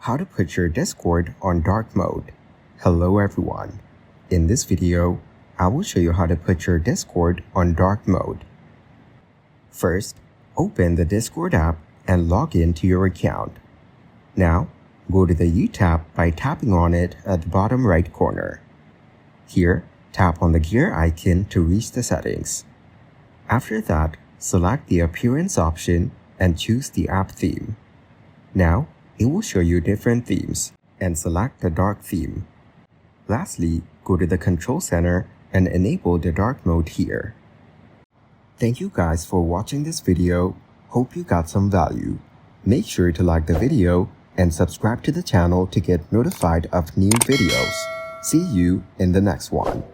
How to put your Discord on dark mode. Hello everyone. In this video, I will show you how to put your Discord on dark mode. First, open the Discord app and log in to your account. Now, go to the U tab by tapping on it at the bottom right corner. Here, tap on the gear icon to reach the settings. After that, select the Appearance option and choose the app theme. Now, it will show you different themes and select the dark theme. Lastly, go to the Control Center and enable the dark mode here. Thank you guys for watching this video. Hope you got some value. Make sure to like the video and subscribe to the channel to get notified of new videos. See you in the next one.